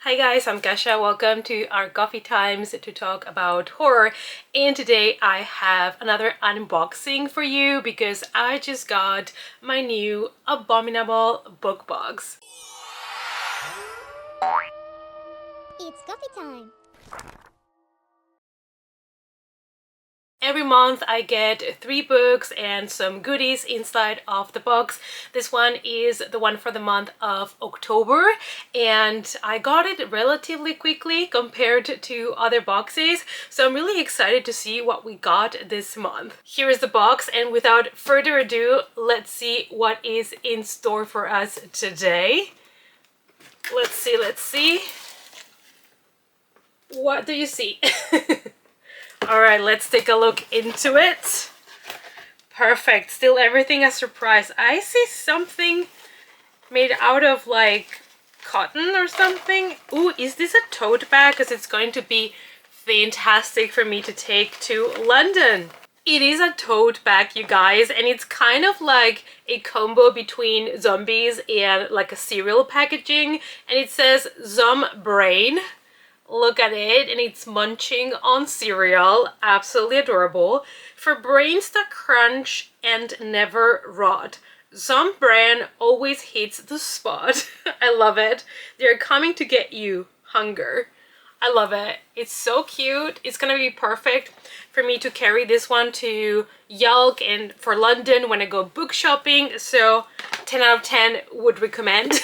Hi guys, I'm Kasha. Welcome to our coffee times to talk about horror. And today I have another unboxing for you because I just got my new Abominable book box. It's coffee time. Every month I get 3 books and some goodies inside of the box. This one is the one for the month of October and I got it relatively quickly compared to other boxes, so I'm really excited to see what we got this month. Here is the box, and without further ado, let's see what is in store for us today. Let's see. What do you see? Alright, let's take a look into it. Perfect. Still everything a surprise. I see something made out of like cotton or something. Ooh, is this a tote bag? Because it's going to be fantastic for me to take to London. It is a tote bag, you guys, and it's kind of like a combo between zombies and like a cereal packaging. And it says Zom Brain. Look at it, and it's munching on cereal. Absolutely adorable. For brains that crunch and never rot, some brand always hits the spot. I love it. They're coming to get you. Hunger. I love it. It's so cute. It's gonna be perfect for me to carry this one to Yelk and for London when I go book shopping. So 10 out of 10 would recommend.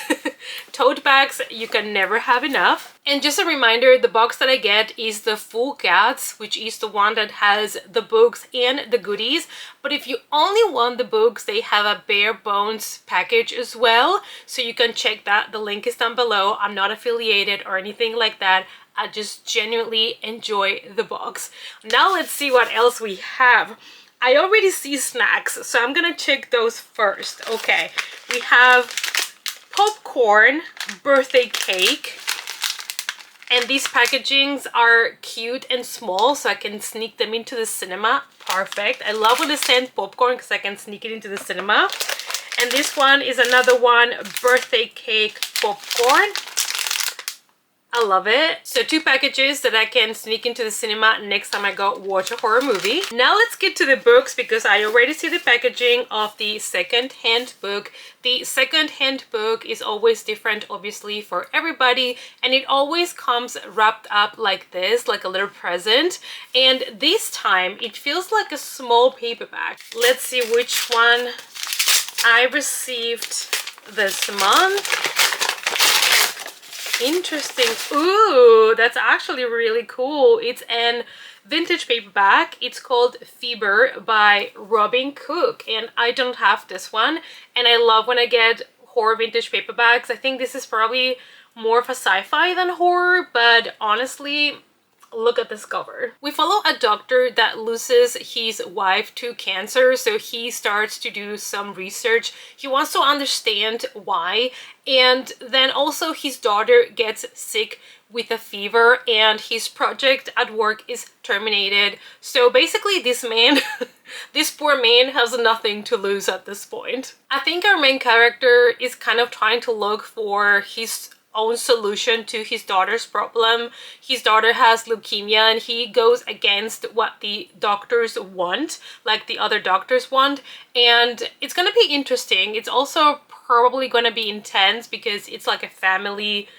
Tote bags, you can never have enough. And just a reminder, the box that I get is the full cats, which is the one that has the books and the goodies. But if you only want the books, they have a bare bones package as well. So you can check that. The link is down below. I'm not affiliated or anything like that. I just genuinely enjoy the box. Now let's see what else we have. I already see snacks, so I'm gonna check those first. Okay, we have popcorn, birthday cake, and these packagings are cute and small, so I can sneak them into the cinema. Perfect. I love when they send popcorn because I can sneak it into the cinema. And this one is another one, birthday cake popcorn. I love it. So 2 packages that I can sneak into the cinema next time I go watch a horror movie. Now let's get to the books because I already see the packaging of the second-hand book. The second-hand book is always different, obviously, for everybody, and it always comes wrapped up like this, like a little present. And this time it feels like a small paperback. Let's see which one I received this month. Interesting. Ooh, that's actually really cool. It's an vintage paperback. It's called Fever by Robin Cook, and I don't have this one. And I love when I get horror vintage paperbacks. I think this is probably more of a sci-fi than horror, but honestly, look at this cover. We follow a doctor that loses his wife to cancer, so he starts to do some research. He wants to understand why, and then also his daughter gets sick with a fever and his project at work is terminated. So basically this man, this poor man has nothing to lose at this point. I think our main character is kind of trying to look for his own solution to his daughter's problem. His daughter has leukemia and he goes against what the doctors want, like the other doctors want, and it's gonna be interesting. It's also probably gonna be intense because it's like a family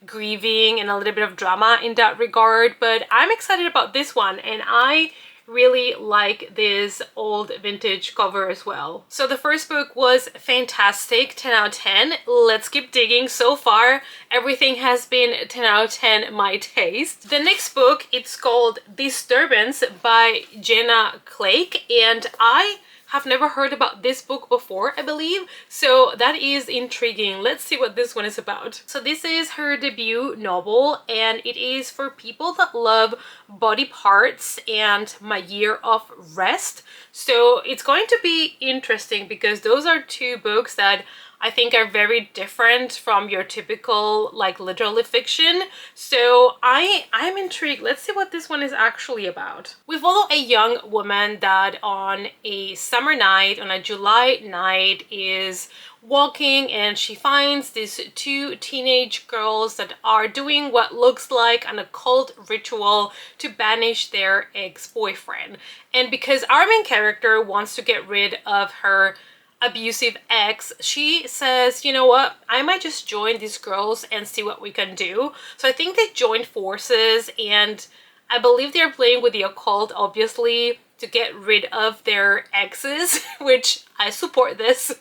grieving and a little bit of drama in that regard, but I'm excited about this one and I really like this old vintage cover as well. So the first book was fantastic, 10 out of 10. Let's keep digging. So far, everything has been 10 out of 10 my taste. The next book, it's called Disturbance by Jenna Clake, and I have never heard about this book before, I believe, so that is intriguing. Let's see what this one is about. So this is her debut novel, and it is for people that love body parts and My Year of Rest. So it's going to be interesting because those are 2 books that I think are very different from your typical like literary fiction. So I'm intrigued. Let's see what this one is actually about. We follow a young woman that on a summer night, on a July night, is walking and she finds these two teenage girls that are doing what looks like an occult ritual to banish their ex-boyfriend. And because our main character wants to get rid of her abusive ex, she says, you know what, I might just join these girls and see what we can do. So I think they joined forces, and I believe they're playing with the occult, obviously, to get rid of their exes, which I support this.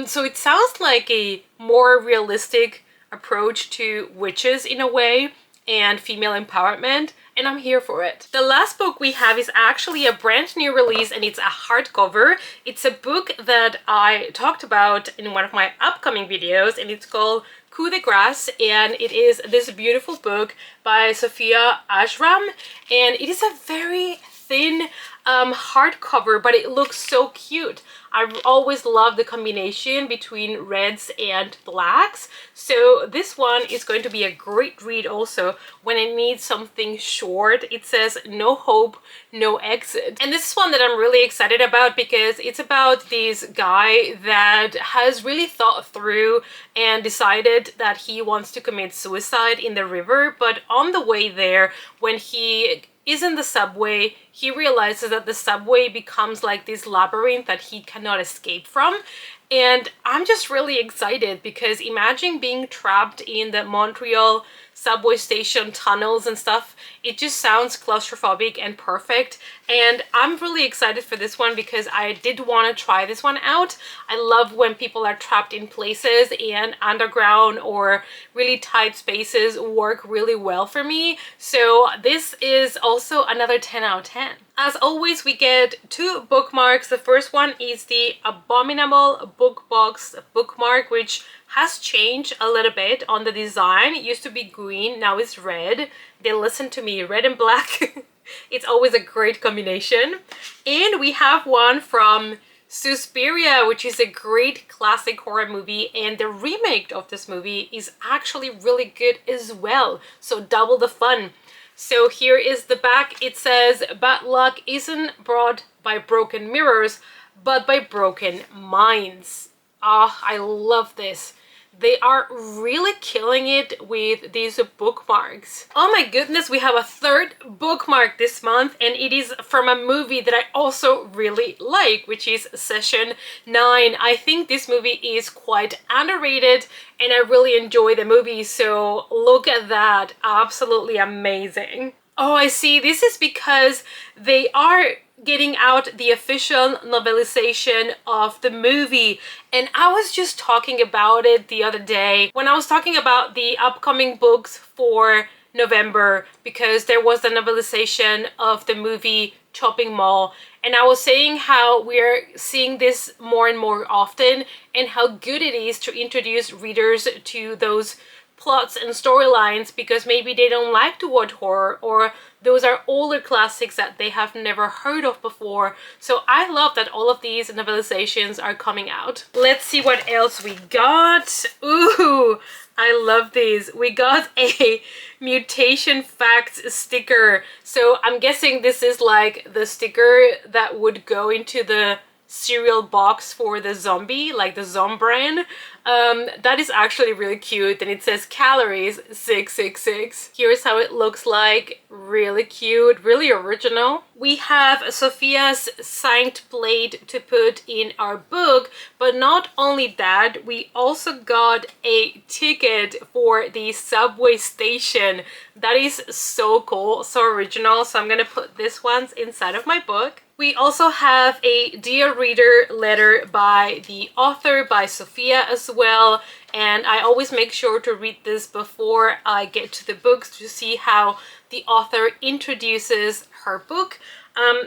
So it sounds like a more realistic approach to witches in a way and female empowerment, and I'm here for it. The last book we have is actually a brand new release, and it's a hardcover. It's a book that I talked about in one of my upcoming videos, and it's called Coup de Grace, and it is this beautiful book by Sophia Ashram, and it is a very thin hardcover, but it looks so cute. I always love the combination between reds and blacks, so this one is going to be a great read also when I need something short. It says no hope, no exit, and this is one that I'm really excited about because it's about this guy that has really thought through and decided that he wants to commit suicide in the river, but on the way there, when he is in the subway, he realizes that the subway becomes like this labyrinth that he cannot escape from. And I'm just really excited because imagine being trapped in the Montreal subway station tunnels and stuff. It just sounds claustrophobic and perfect, and I'm really excited for this one because I did want to try this one out. I love when people are trapped in places, and underground or really tight spaces work really well for me. So this is also another 10 out of 10. As always, we get two bookmarks. The first one is the Abominable Bookbox bookmark, which has changed a little bit on the design. It used to be green, now it's red. They listen to me, red and black. It's always a great combination. And we have one from Suspiria, which is a great classic horror movie, and the remake of this movie is actually really good as well. So double the fun. So here is the back. It says, bad luck isn't brought by broken mirrors, but by broken minds. Ah, I love this. They are really killing it with these bookmarks. Oh my goodness, we have a third bookmark this month, and it is from a movie that I also really like, which is Session 9. I think this movie is quite underrated, and I really enjoy the movie, so look at that. Absolutely amazing. Oh, I see. This is because they are getting out the official novelization of the movie, and I was just talking about it the other day when I was talking about the upcoming books for November, because there was the novelization of the movie Chopping Mall, and I was saying how we're seeing this more and more often and how good it is to introduce readers to those plots and storylines because maybe they don't like to watch horror, or those are older classics that they have never heard of before. So I love that all of these novelizations are coming out. Let's see what else we got. Ooh, I love these. We got a mutation facts sticker. So I'm guessing this is like the sticker that would go into the cereal box for the zombie, like the Zombran. That is actually really cute, and it says calories 666. Here's how it looks like. Really cute, really original. We have Sophia's signed plate to put in our book, but not only that, we also got a ticket for the subway station. That is so cool, so original. So I'm gonna put this one inside of my book. We also have a Dear Reader letter by the author, by Sophia as well, and I always make sure to read this before I get to the books to see how the author introduces her book.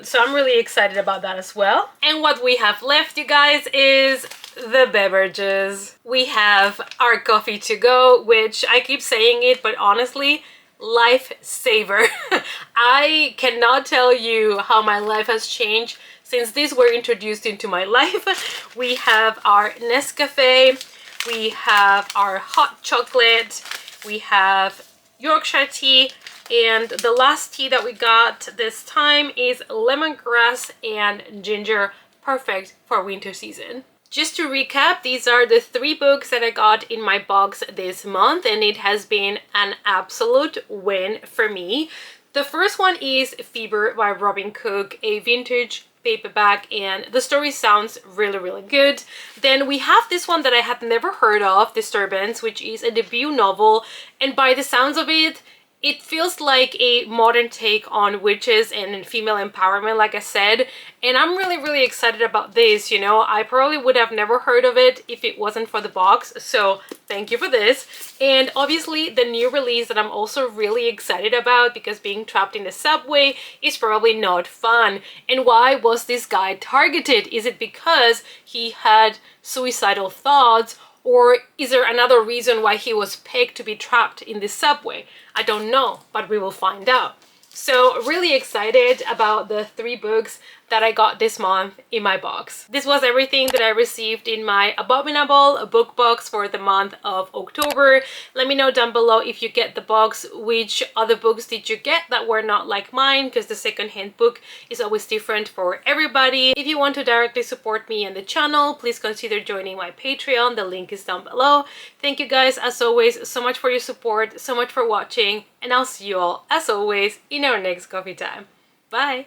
So I'm really excited about that as well. And what we have left, you guys, is the beverages. We have our coffee to go, which I keep saying it, but honestly, lifesaver. I cannot tell you how my life has changed since these were introduced into my life. We have our Nescafe, we have our hot chocolate, we have Yorkshire tea, and the last tea that we got this time is lemongrass and ginger, perfect for winter season. Just to recap, these are the 3 books that I got in my box this month, and it has been an absolute win for me. The first one is Fever by Robin Cook, a vintage paperback, and the story sounds really good. Then we have this one that I had never heard of, Disturbance, which is a debut novel, and by the sounds of it, it feels like a modern take on witches and female empowerment, like I said, and I'm really excited about this. You know, I probably would have never heard of it if it wasn't for the box, so thank you for this. And obviously the new release that I'm also really excited about, because being trapped in the subway is probably not fun. And why was this guy targeted? Is it because he had suicidal thoughts, or is there another reason why he was picked to be trapped in the subway? I don't know, but we will find out. So really excited about the 3 books that I got this month in my box. This was everything that I received in my Abominable book box for the month of October. Let me know down below if you get the box, which other books did you get that were not like mine, because the secondhand book is always different for everybody. If you want to directly support me and the channel, please consider joining my Patreon. The link is down below. Thank you guys as always so much for your support, so much for watching, and I'll see you all as always in our next coffee time. Bye!